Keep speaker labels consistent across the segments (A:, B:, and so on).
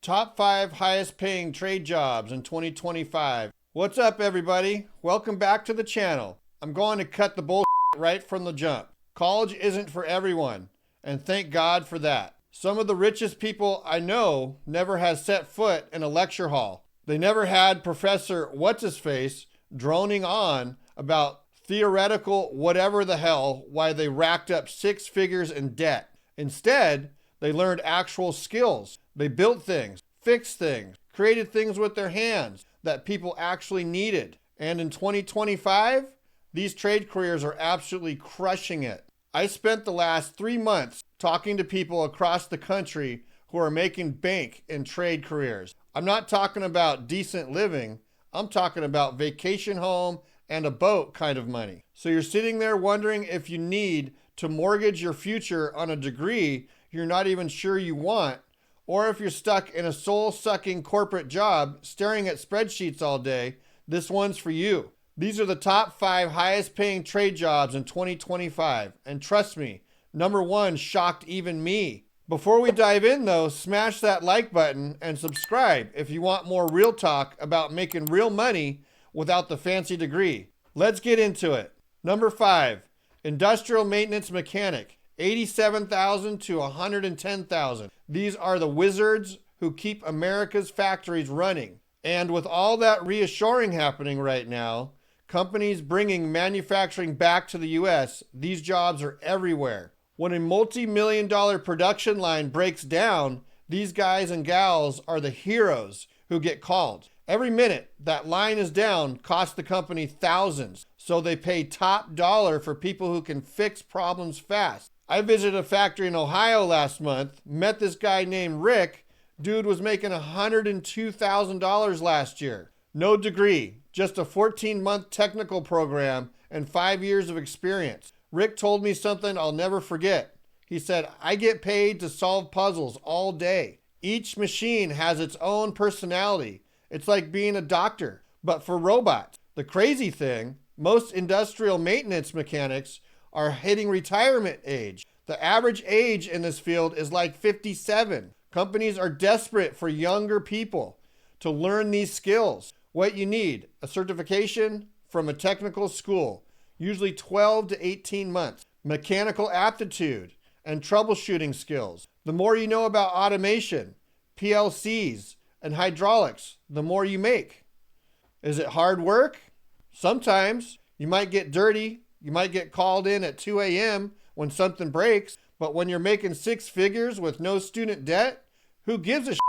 A: Top 5 highest paying trade jobs in 2025. What's up, everybody? Welcome back to the channel. I'm going to cut the bullshit right from the jump. College isn't for everyone, and thank God for that. Some of the richest people I know never has set foot in a lecture hall. They never had Professor What's-His-Face droning on about theoretical whatever the hell why they racked up 6 figures in debt. Instead, they learned actual skills. They built things, fixed things, created things with their hands that people actually needed. And in 2025, these trade careers are absolutely crushing it. I spent the last 3 months talking to people across the country who are making bank in trade careers. I'm not talking about decent living. I'm talking about vacation home and a boat kind of money. So you're sitting there wondering if you need to mortgage your future on a degree you're not even sure you want, or if you're stuck in a soul-sucking corporate job staring at spreadsheets all day. This one's for you. These are the top 5 highest paying trade jobs in 2025. And trust me, number 1 shocked even me. Before we dive in though, smash that like button and subscribe if you want more real talk about making real money without the fancy degree. Let's get into it. Number 5, industrial maintenance mechanic. 87,000 to 110,000. These are the wizards who keep America's factories running. And with all that reshoring happening right now, companies bringing manufacturing back to the US, these jobs are everywhere. When a multi-million-dollar production line breaks down, these guys and gals are the heroes who get called. Every minute that line is down costs the company thousands, so they pay top dollar for people who can fix problems fast. I visited a factory in Ohio last month, met this guy named Rick. Dude was making $102,000 last year. No degree, just a 14-month technical program and 5 years of experience. Rick told me something I'll never forget. He said, "I get paid to solve puzzles all day. Each machine has its own personality. It's like being a doctor, but for robots." The crazy thing, most industrial maintenance mechanics are hitting retirement age. The average age in this field is like 57. Companies are desperate for younger people to learn these skills. What you need, a certification from a technical school, usually 12 to 18 months, mechanical aptitude, and troubleshooting skills. The more you know about automation, PLCs, and hydraulics, the more you make. Is it hard work? Sometimes. You might get dirty. You might get called in at 2 a.m. when something breaks, but when you're making 6 figures with no student debt, who gives a shit?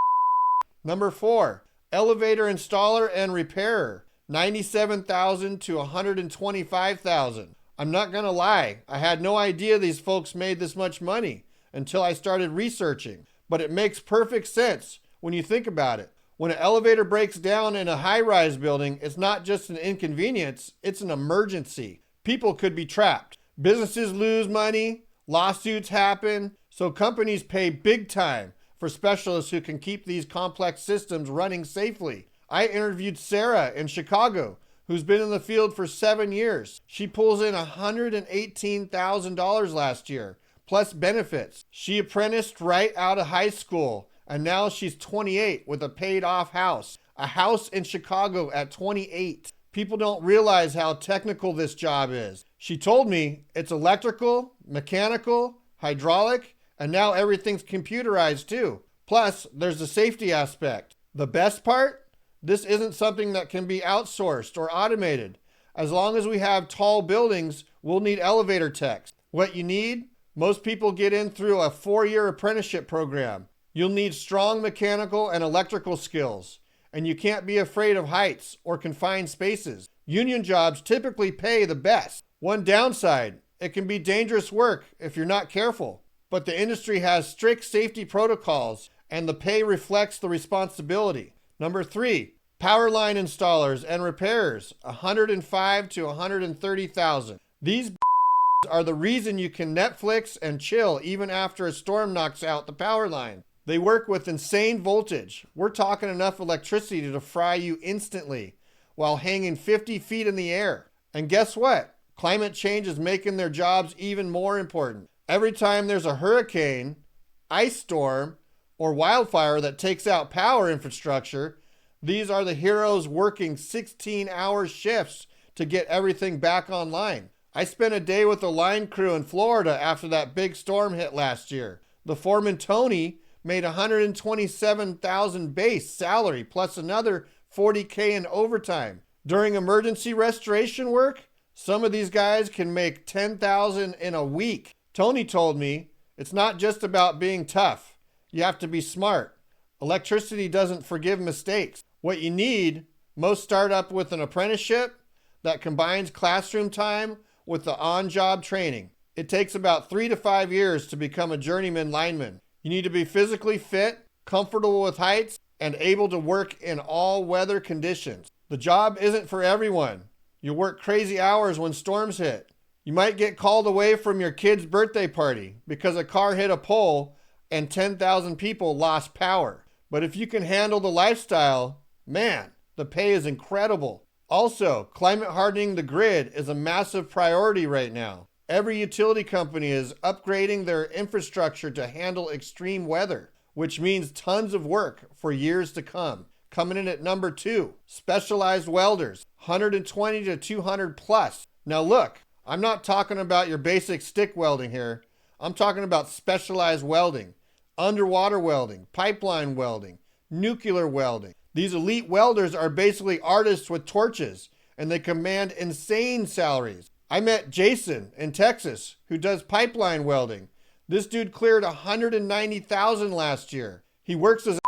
A: Number 4, elevator installer and repairer. 97,000 to 125,000. I'm not gonna lie, I had no idea these folks made this much money until I started researching, but it makes perfect sense when you think about it. When an elevator breaks down in a high-rise building, it's not just an inconvenience, it's an emergency. People could be trapped. Businesses lose money, lawsuits happen, so companies pay big time for specialists who can keep these complex systems running safely. I interviewed Sarah in Chicago, who's been in the field for 7 years. She pulls in $118,000 last year, plus benefits. She apprenticed right out of high school, and now she's 28 with a paid-off house. A house in Chicago at 28. People don't realize how technical this job is. She told me it's electrical, mechanical, hydraulic, and now everything's computerized too. Plus, there's the safety aspect. The best part? This isn't something that can be outsourced or automated. As long as we have tall buildings, we'll need elevator techs. What you need? Most people get in through a 4-year apprenticeship program. You'll need strong mechanical and electrical skills. And you can't be afraid of heights or confined spaces. Union jobs typically pay the best. One downside, it can be dangerous work if you're not careful. But the industry has strict safety protocols and the pay reflects the responsibility. Number 3, power line installers and repairers, 105 to 130,000. These are the reason you can Netflix and chill even after a storm knocks out the power line. They work with insane voltage. We're talking enough electricity to fry you instantly while hanging 50 feet in the air. And guess what? Climate change is making their jobs even more important. Every time there's a hurricane, ice storm, or wildfire that takes out power infrastructure, these are the heroes working 16-hour shifts to get everything back online. I spent a day with the line crew in Florida after that big storm hit last year. The foreman, Tony, made $127,000 base salary plus another $40K in overtime. During emergency restoration work, some of these guys can make $10,000 in a week. Tony told me it's not just about being tough. You have to be smart. Electricity doesn't forgive mistakes. What you need, most start up with an apprenticeship that combines classroom time with the on-job training. It takes about 3 to 5 years to become a journeyman lineman. You need to be physically fit, comfortable with heights, and able to work in all weather conditions. The job isn't for everyone. You work crazy hours when storms hit. You might get called away from your kid's birthday party because a car hit a pole and 10,000 people lost power. But if you can handle the lifestyle, man, the pay is incredible. Also, climate hardening the grid is a massive priority right now. Every utility company is upgrading their infrastructure to handle extreme weather, which means tons of work for years to come. Coming in at number 2, specialized welders, 120 to 200 plus. Now look, I'm not talking about your basic stick welding here. I'm talking about specialized welding, underwater welding, pipeline welding, nuclear welding. These elite welders are basically artists with torches, and they command insane salaries. I met Jason in Texas, who does pipeline welding. This dude cleared $190,000 last year. He works as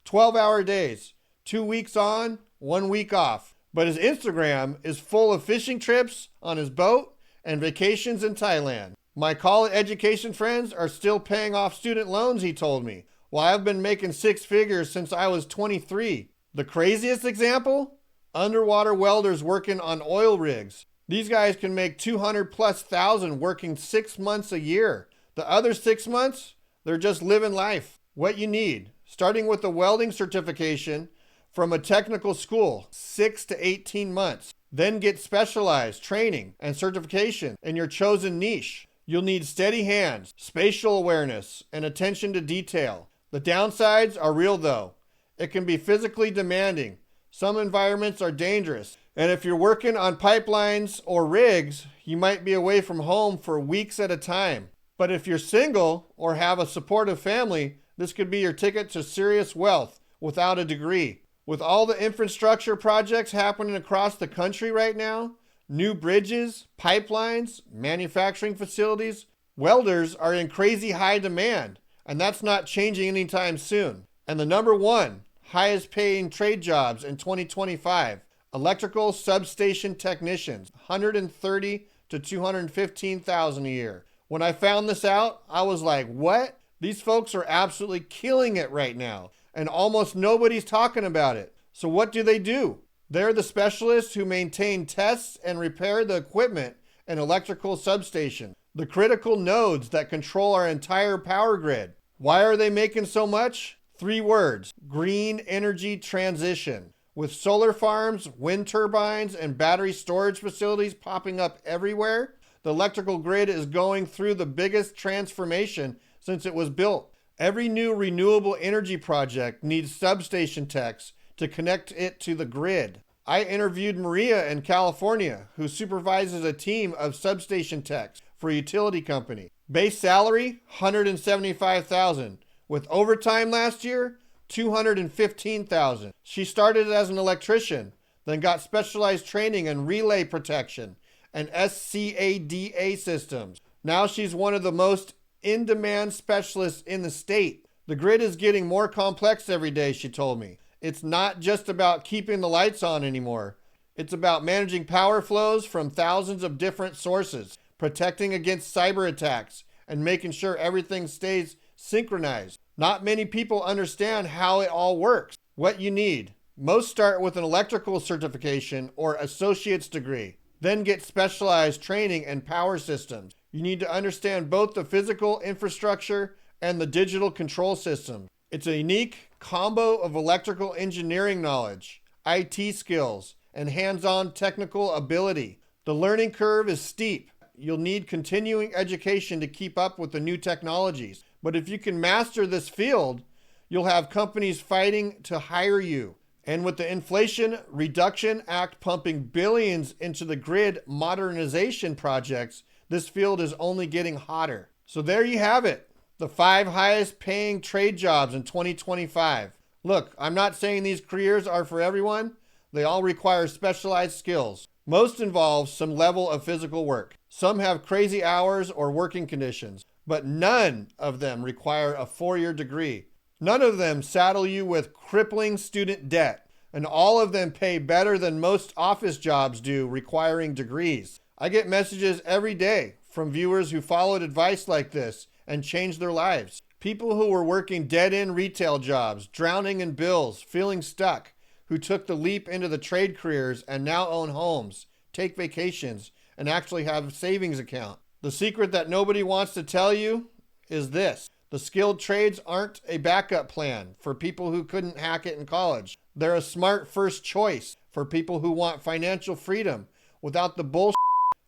A: 12-hour days, 2 weeks on, 1 week off. But his Instagram is full of fishing trips on his boat and vacations in Thailand. My college education friends are still paying off student loans, he told me. Well, I've been making 6 figures since I was 23. The craziest example? Underwater welders working on oil rigs. These guys can make 200,000+ working 6 months a year. The other 6 months, they're just living life. What you need, starting with a welding certification from a technical school, 6 to 18 months. Then get specialized training and certification in your chosen niche. You'll need steady hands, spatial awareness, and attention to detail. The downsides are real though. It can be physically demanding. Some environments are dangerous. And if you're working on pipelines or rigs, you might be away from home for weeks at a time. But if you're single or have a supportive family, this could be your ticket to serious wealth without a degree. With all the infrastructure projects happening across the country right now, new bridges, pipelines, manufacturing facilities, welders are in crazy high demand. And that's not changing anytime soon. And the number 1 highest paying trade jobs in 2025, electrical substation technicians, 130 to 215,000 a year. When I found this out, I was like, what? These folks are absolutely killing it right now. And almost nobody's talking about it. So what do? They're the specialists who maintain, tests, and repair the equipment in electrical substations, the critical nodes that control our entire power grid. Why are they making so much? 3 words: green energy transition. With solar farms, wind turbines, and battery storage facilities popping up everywhere, the electrical grid is going through the biggest transformation since it was built. Every new renewable energy project needs substation techs to connect it to the grid. I interviewed Maria in California, who supervises a team of substation techs for a utility company. Base salary, $175,000. With overtime last year, $215,000. She started as an electrician, then got specialized training in relay protection and SCADA systems. Now she's one of the most in-demand specialists in the state. The grid is getting more complex every day, she told me. It's not just about keeping the lights on anymore. It's about managing power flows from thousands of different sources, protecting against cyber attacks, and making sure everything stays synchronized. Not many people understand how it all works. What you need. Most start with an electrical certification or associate's degree, then get specialized training in power systems. You need to understand both the physical infrastructure and the digital control system. It's a unique combo of electrical engineering knowledge, IT skills, and hands-on technical ability. The learning curve is steep. You'll need continuing education to keep up with the new technologies. But if you can master this field, you'll have companies fighting to hire you. And with the Inflation Reduction Act pumping billions into the grid modernization projects, this field is only getting hotter. So there you have it, the 5 highest paying trade jobs in 2025. Look, I'm not saying these careers are for everyone. They all require specialized skills. Most involve some level of physical work. Some have crazy hours or working conditions, but none of them require a 4-year degree. None of them saddle you with crippling student debt, and all of them pay better than most office jobs do requiring degrees. I get messages every day from viewers who followed advice like this and changed their lives. People who were working dead-end retail jobs, drowning in bills, feeling stuck, who took the leap into the trade careers and now own homes, take vacations, and actually have a savings account. The secret that nobody wants to tell you is this. The skilled trades aren't a backup plan for people who couldn't hack it in college. They're a smart first choice for people who want financial freedom without the bullshit.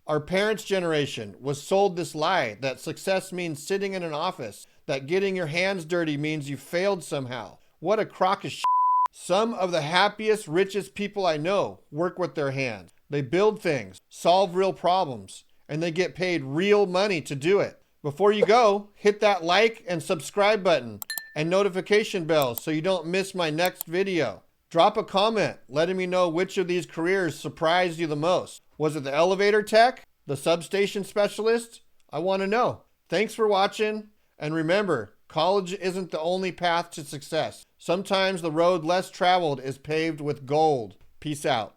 A: Our parents' generation was sold this lie that success means sitting in an office, that getting your hands dirty means you failed somehow. What a crock of shit. Some of the happiest, richest people I know work with their hands. They build things, solve real problems, and they get paid real money to do it. Before you go, hit that like and subscribe button and notification bell so you don't miss my next video. Drop a comment letting me know which of these careers surprised you the most. Was it the elevator tech? The substation specialist? I want to know. Thanks for watching, and remember, college isn't the only path to success. Sometimes the road less traveled is paved with gold. Peace out.